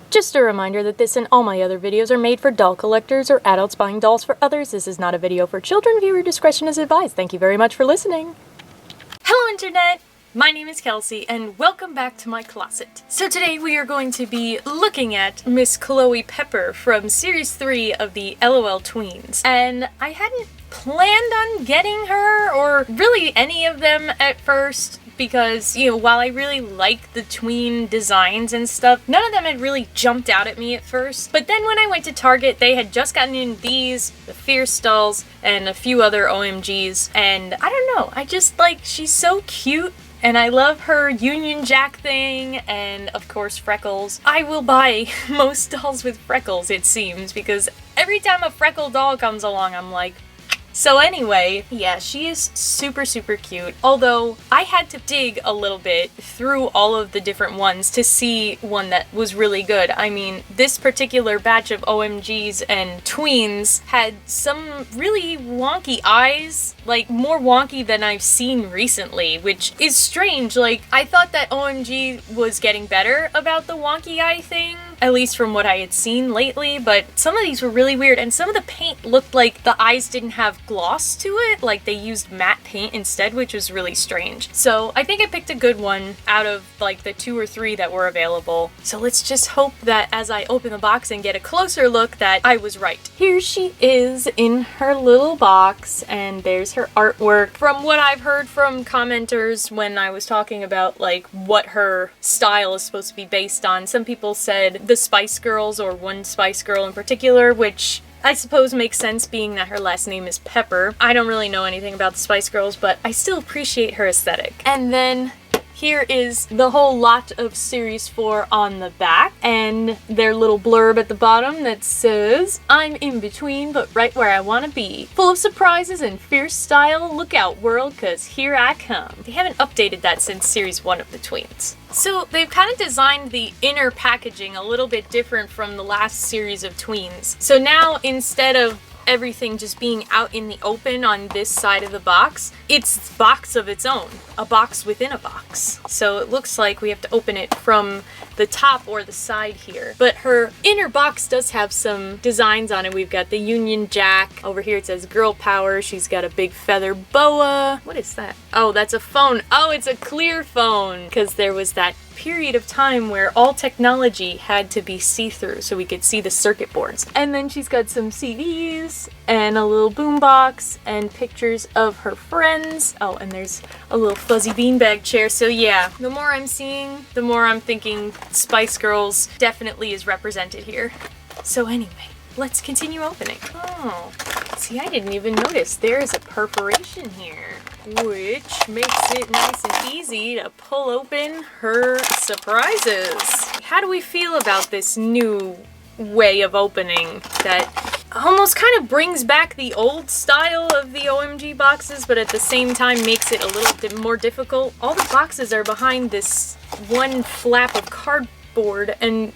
Just a reminder that this and all my other videos are made for doll collectors or adults buying dolls for others. This is not a video for children. Viewer discretion is advised. Thank you very much for listening. Hello Internet! My name is Kelsey and welcome back to my closet. So today we are going to be looking at Miss Chloe Pepper from Series 3 of the LOL Tweens. And I hadn't planned on getting her or really any of them at first, because, you know, while I really like the tween designs and stuff, none of them had really jumped out at me at first. But then when I went to Target, they had just gotten in these, the Fierce dolls, and a few other OMGs, and I don't know, I just like, she's so cute. And I love her Union Jack thing, and of course Freckles. I will buy most dolls with Freckles, it seems, because every time a Freckle doll comes along, I'm like, so anyway, yeah, she is super, super cute. Although, I had to dig a little bit through all of the different ones to see one that was really good. I mean, this particular batch of OMGs and tweens had some really wonky eyes, like more wonky than I've seen recently, which is strange. Like, I thought that OMG was getting better about the wonky eye thing, at least from what I had seen lately, but some of these were really weird, and some of the paint looked like the eyes didn't have gloss to it, like they used matte paint instead, which was really strange. So I think I picked a good one out of like the 2 or 3 that were available. So let's just hope that as I open the box and get a closer look that I was right. Here she is in her little box, and there's her artwork. From what I've heard from commenters when I was talking about like what her style is supposed to be based on, some people said the Spice Girls, or one Spice Girl in particular, which I suppose makes sense being that her last name is Pepper. I don't really know anything about the Spice Girls, but I still appreciate her aesthetic. And then here is the whole lot of Series 4 on the back, and their little blurb at the bottom that says, "I'm in between, but right where I want to be. Full of surprises and fierce style. Look out, world, cause here I come." They haven't updated that since Series 1 of the Tweens. So they've kind of designed the inner packaging a little bit different from the last series of Tweens. So now, instead of everything just being out in the open on this side of the box, it's a box of its own, a box within a box. So it looks like we have to open it from the top or the side here. But her inner box does have some designs on it. We've got the Union Jack. Over here it says Girl Power. She's got a big feather boa. What is that? Oh, that's a phone. Oh, it's a clear phone, because there was that period of time where all technology had to be see-through so we could see the circuit boards. And then she's got some CDs and a little boombox and pictures of her friends. Oh, and there's a little fuzzy beanbag chair. So yeah, the more I'm seeing, the more I'm thinking Spice Girls definitely is represented here. So anyway, let's continue opening. Oh, see, I didn't even notice there's a perforation here, which makes it nice and easy to pull open her surprises. How do we feel about this new way of opening that almost kind of brings back the old style of the OMG boxes, but at the same time makes it a little bit more difficult? All the boxes are behind this one flap of cardboard, and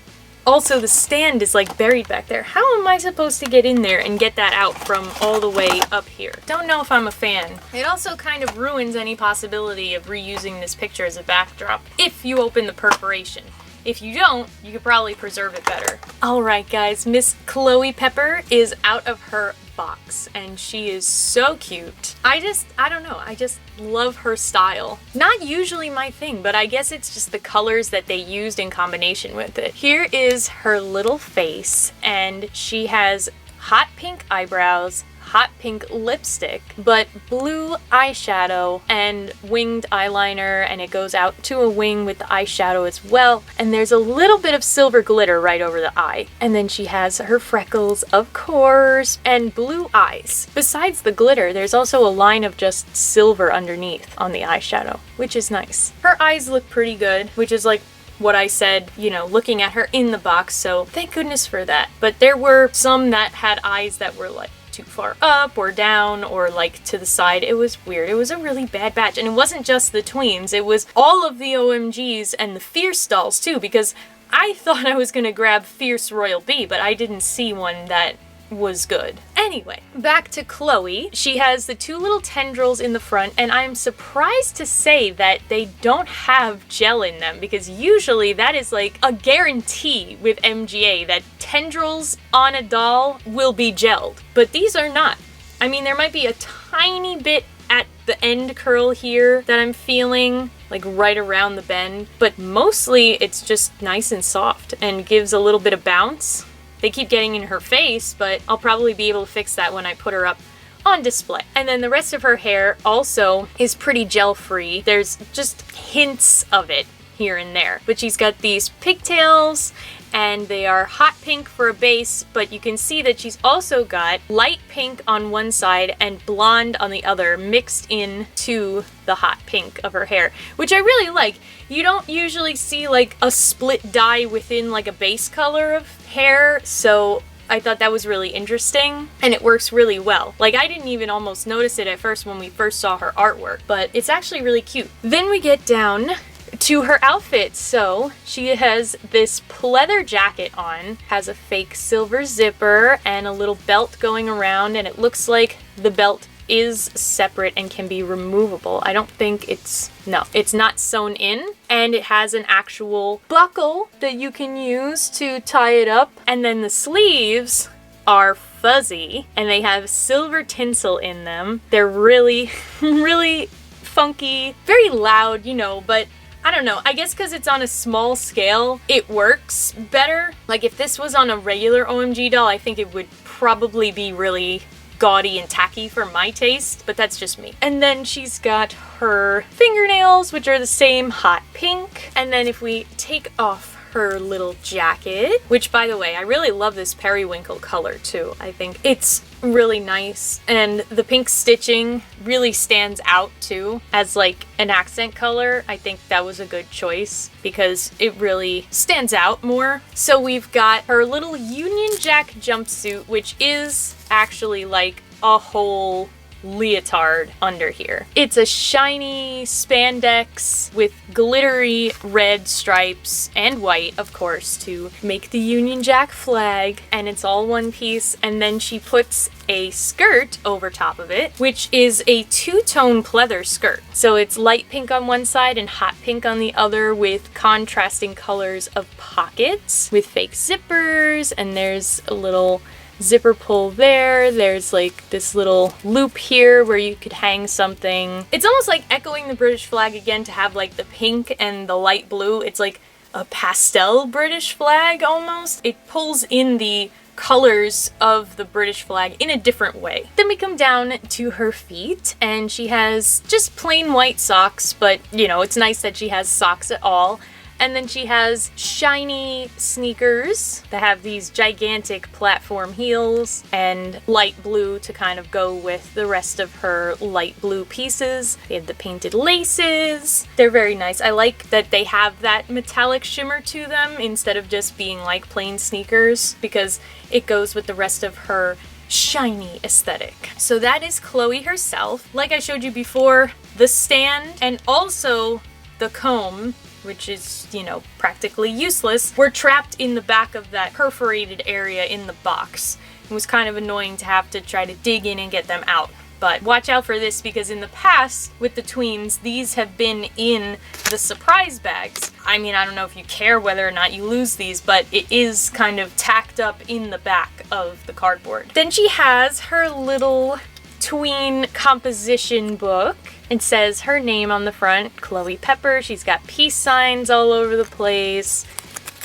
also the stand is like buried back there. How am I supposed to get in there and get that out from all the way up here? Don't know if I'm a fan. It also kind of ruins any possibility of reusing this picture as a backdrop if you open the perforation. If you don't, you could probably preserve it better. Alright guys, Miss Chloe Pepper is out of her box, and she is so cute. I don't know, I just love her style. Not usually my thing, but I guess it's just the colors that they used in combination with it. Here is her little face, and she has hot pink eyebrows, hot pink lipstick, but blue eyeshadow and winged eyeliner, and it goes out to a wing with the eyeshadow as well, and there's a little bit of silver glitter right over the eye. And then she has her freckles, of course, and blue eyes. Besides the glitter, there's also a line of just silver underneath on the eyeshadow, which is nice. Her eyes look pretty good, which is like what I said, you know, looking at her in the box, so thank goodness for that. But there were some that had eyes that were like too far up or down or like to the side. It was weird. It was a really bad batch, and it wasn't just the tweens, it was all of the OMGs and the Fierce dolls too, because I thought I was gonna grab Fierce Royal B, but I didn't see one that was good. Anyway, back to Chloe. She has the two little tendrils in the front, and I'm surprised to say that they don't have gel in them, because usually that is like a guarantee with MGA that tendrils on a doll will be gelled, but these are not. I mean, there might be a tiny bit at the end curl here that I'm feeling, like right around the bend, but mostly it's just nice and soft and gives a little bit of bounce. They keep getting in her face, but I'll probably be able to fix that when I put her up on display. And then the rest of her hair also is pretty gel free. There's just hints of it here and there, but she's got these pigtails and they are hot pink for a base, but you can see that she's also got light pink on one side and blonde on the other, mixed into the hot pink of her hair, which I really like. You don't usually see like a split dye within like a base color of hair, so I thought that was really interesting, and it works really well. Like, I didn't even almost notice it at first when we first saw her artwork, but it's actually really cute. Then we get down to her outfit. So she has this pleather jacket on, has a fake silver zipper and a little belt going around, and it looks like the belt is separate and can be removable. I don't think it's not sewn in, and it has an actual buckle that you can use to tie it up. And then the sleeves are fuzzy and they have silver tinsel in them. They're really, really funky, very loud, you know, but I don't know, I guess because it's on a small scale, it works better. Like, if this was on a regular OMG doll, I think it would probably be really gaudy and tacky for my taste, but that's just me. And then she's got her fingernails, which are the same hot pink. And then if we take off her little jacket, which, by the way, I really love this periwinkle color too. I think it's really nice, and the pink stitching really stands out too as like an accent color. I think that was a good choice because it really stands out more. So we've got her little Union Jack jumpsuit, which is actually like a whole leotard under here. It's a shiny spandex with glittery red stripes and white, of course, to make the Union Jack flag, and it's all one piece. And then she puts a skirt over top of it, which is a two-tone pleather skirt. So it's light pink on one side and hot pink on the other, with contrasting colors of pockets with fake zippers, and there's a little zipper pull there. There's like this little loop here where you could hang something. It's almost like echoing the British flag again to have like the pink and the light blue. It's like a pastel British flag almost. It pulls in the colors of the British flag in a different way. Then we come down to her feet, and she has just plain white socks, but you know, it's nice that she has socks at all. And then she has shiny sneakers that have these gigantic platform heels and light blue to kind of go with the rest of her light blue pieces. They have the painted laces. They're very nice. I like that they have that metallic shimmer to them instead of just being like plain sneakers, because it goes with the rest of her shiny aesthetic. So that is Chloe herself. Like I showed you before, the stand and also the comb, which is, you know, practically useless, were trapped in the back of that perforated area in the box. It was kind of annoying to have to try to dig in and get them out. But watch out for this, because in the past with the Tweens, these have been in the surprise bags. I mean, I don't know if you care whether or not you lose these, but it is kind of tacked up in the back of the cardboard. Then she has her little tween composition book. It says her name on the front, Chloe Pepper. She's got peace signs all over the place,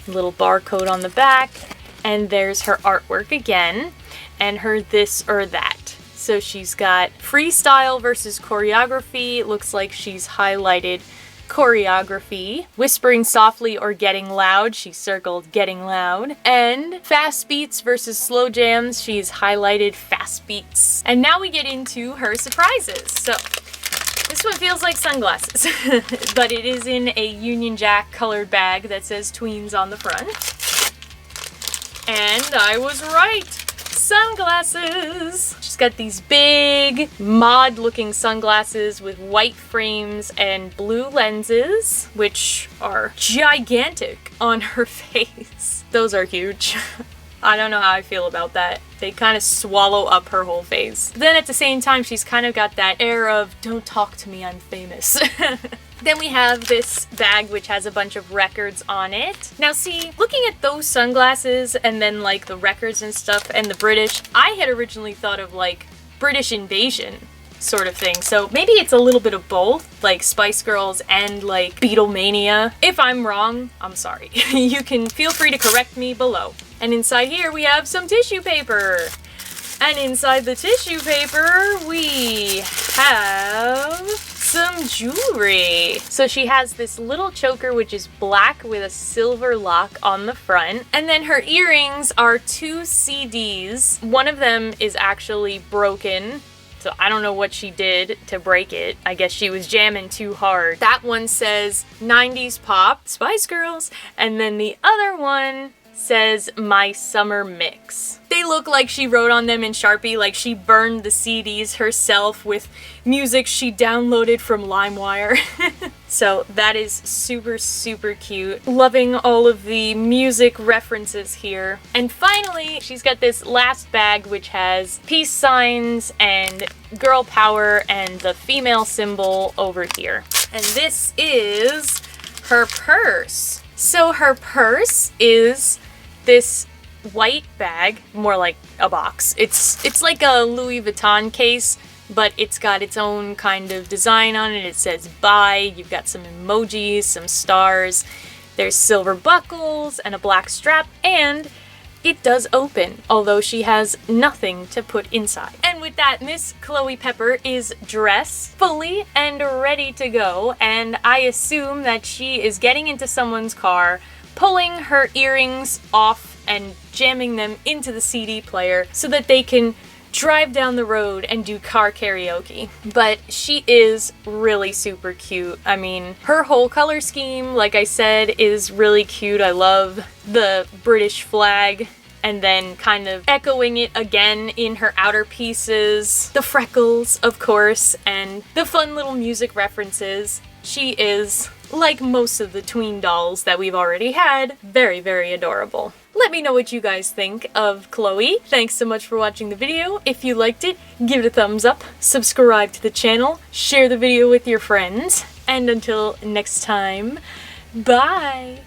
a little barcode on the back, and there's her artwork again, and her this or that. So she's got freestyle versus choreography. It looks like she's highlighted choreography. Whispering softly or getting loud, she circled getting loud. And fast beats versus slow jams, she's highlighted fast beats. And now we get into her surprises. So this one feels like sunglasses, but it is in a Union Jack colored bag that says Tweens on the front. And I was right! Sunglasses! She's got these big mod looking sunglasses with white frames and blue lenses, which are gigantic on her face. Those are huge. I don't know how I feel about that. They kind of swallow up her whole face. Then at the same time, she's kind of got that air of, don't talk to me, I'm famous. Then we have this bag which has a bunch of records on it. Now see, looking at those sunglasses and then like the records and stuff and the British, I had originally thought of like British invasion sort of thing. So maybe it's a little bit of both, like Spice Girls and like Beatlemania. If I'm wrong, I'm sorry. You can feel free to correct me below. And inside here we have some tissue paper. And inside the tissue paper we have some jewelry. So she has this little choker which is black with a silver lock on the front. And then her earrings are 2 CDs. One of them is actually broken. So I don't know what she did to break it. I guess she was jamming too hard. That one says 90s pop, Spice Girls. And then the other one says My Summer Mix. They look like she wrote on them in Sharpie, like she burned the CDs herself with music she downloaded from LimeWire. So that is super, super cute. Loving all of the music references here. And finally, she's got this last bag which has peace signs and girl power and the female symbol over here. And this is her purse. So her purse is this white bag, more like a box. It's like a Louis Vuitton case, but it's got its own kind of design on it. It says bye, you've got some emojis, some stars, there's silver buckles and a black strap, and it does open, although she has nothing to put inside. And with that, Miss Chloe Pepper is dressed fully and ready to go, and I assume that she is getting into someone's car, pulling her earrings off and jamming them into the CD player so that they can drive down the road and do car karaoke. But she is really super cute. I mean, her whole color scheme, like I said, is really cute. I love the British flag and then kind of echoing it again in her outer pieces. The freckles, of course, and the fun little music references. She is, like most of the tween dolls that we've already had, very, very adorable. Let me know what you guys think of Chloe. Thanks so much for watching the video. If you liked it, give it a thumbs up, subscribe to the channel, share the video with your friends, and until next time, bye!